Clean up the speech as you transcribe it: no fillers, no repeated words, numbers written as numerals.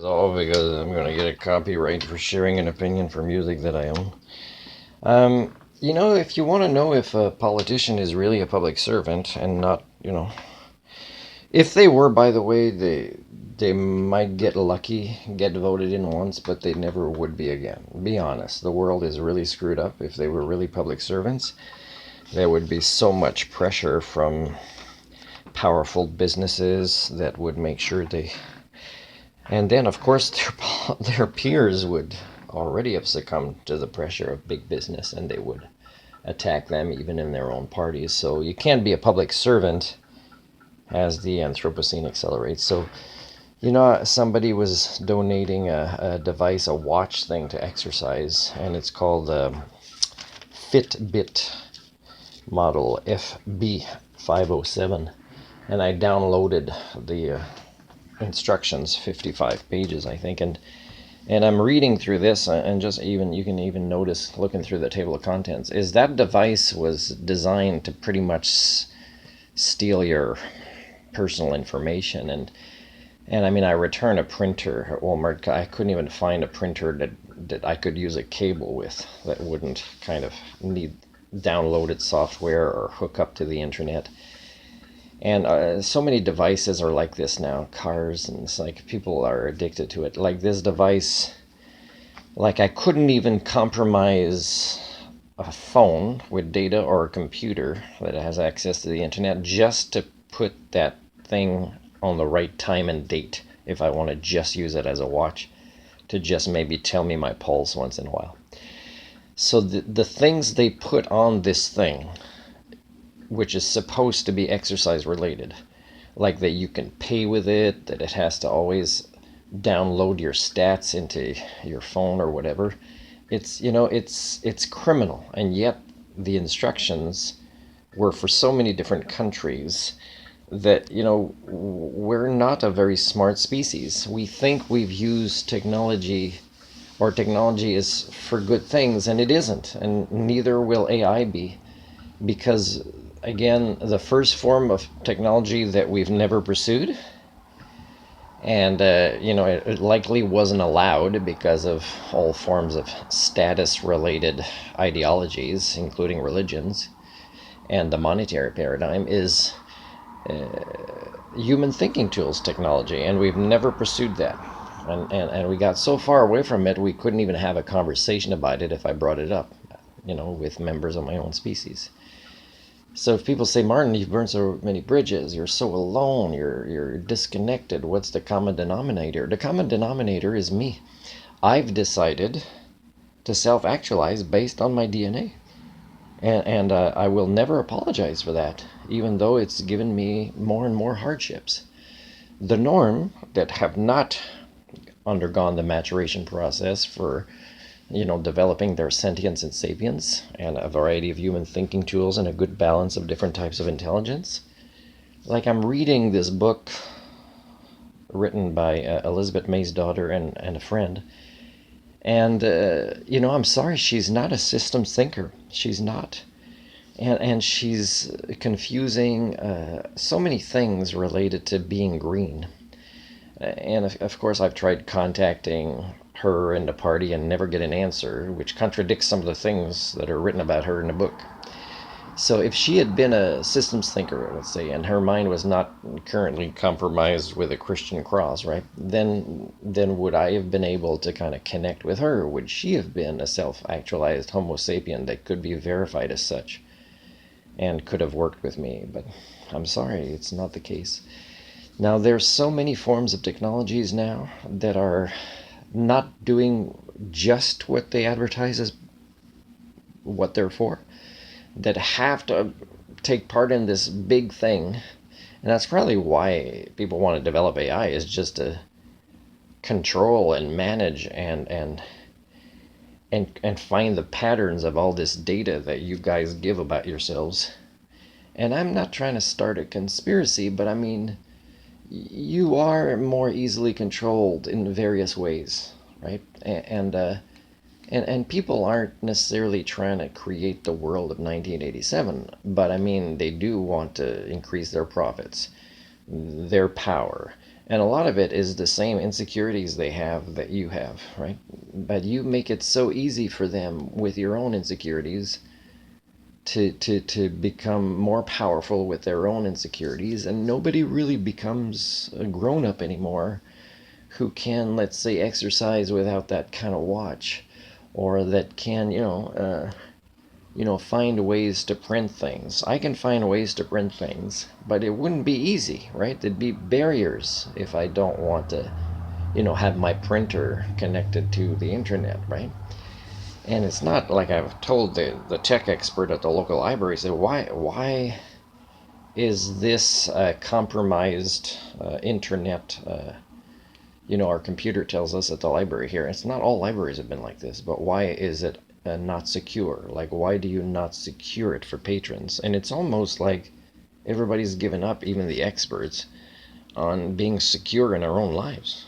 All because I'm going to get a copyright for sharing an opinion for music that I own. If you want to know if a politician is really a public servant and not, if they were, by the way, they might get lucky, get voted in once, but they never would be again. Be honest, the world is really screwed up. If they were really public servants, there would be so much pressure from powerful businesses that would make sure they. And then, of course, their peers would already have succumbed to the pressure of big business, and they would attack them even in their own parties. So you can't be a public servant as the Anthropocene accelerates. So, somebody was donating a device, a watch thing to exercise, and it's called Fitbit model FB507. And I downloaded the instructions, 55 pages, I think, and I'm reading through this, and just even you can even notice looking through the table of contents is that device was designed to pretty much steal your personal information. And I mean, I return a printer at Walmart. I couldn't even find a printer that I could use a cable with that wouldn't kind of need downloaded software or hook up to the internet. And so many devices are like this now, cars, and it's like people are addicted to it. Like this device, like I couldn't even compromise a phone with data or a computer that has access to the internet just to put that thing on the right time and date if I want to just use it as a watch to just maybe tell me my pulse once in a while. So the things they put on this thing, which is supposed to be exercise related, like that you can pay with it, that it has to always download your stats into your phone or whatever. It's criminal, and yet the instructions were for so many different countries that we're not a very smart species. We think we've used technology, or technology is for good things, and it isn't, and neither will AI be, because again, the first form of technology that we've never pursued, and it likely wasn't allowed because of all forms of status related ideologies, including religions, and the monetary paradigm is human thinking tools technology, and we've never pursued that. And we got so far away from it, we couldn't even have a conversation about it if I brought it up, with members of my own species. So if people say, Martin, you've burned so many bridges, you're so alone, you're disconnected, what's the common denominator? The common denominator is me. I've decided to self-actualize based on my DNA. And I will never apologize for that, even though it's given me more and more hardships. The norm that have not undergone the maturation process for developing their sentience and sapience and a variety of human thinking tools and a good balance of different types of intelligence. Like I'm reading this book written by Elizabeth May's daughter and a friend. And, I'm sorry, she's not a systems thinker. She's not. And she's confusing so many things related to being green. And of course, I've tried contacting her and the party and never get an answer, which contradicts some of the things that are written about her in the book. So if she had been a systems thinker, let's say, and her mind was not currently compromised with a Christian cross, right, then would I have been able to kind of connect with her? Would she have been a self-actualized Homo sapien that could be verified as such and could have worked with me? But I'm sorry, it's not the case. Now, there's so many forms of technologies now that are not doing just what they advertise as what they're for, that have to take part in this big thing. And that's probably why people want to develop AI, is just to control and manage and find the patterns of all this data that you guys give about yourselves. And I'm not trying to start a conspiracy, but I mean, you are more easily controlled in various ways, right? And people aren't necessarily trying to create the world of 1987, but I mean, they do want to increase their profits, their power, And a lot of it is the same insecurities they have that you have, right? But you make it so easy for them with your own insecurities to become more powerful with their own insecurities, and nobody really becomes a grown up anymore who can, let's say, exercise without that kind of watch, or that can, find ways to print things. I can find ways to print things, but it wouldn't be easy, right? There'd be barriers if I don't want to, have my printer connected to the internet, right? And it's not like I've told the tech expert at the local library, say, why is this compromised internet? Our computer tells us at the library here. It's not all libraries have been like this, but why is it not secure? Like, why do you not secure it for patrons? And it's almost like everybody's given up, even the experts, on being secure in our own lives.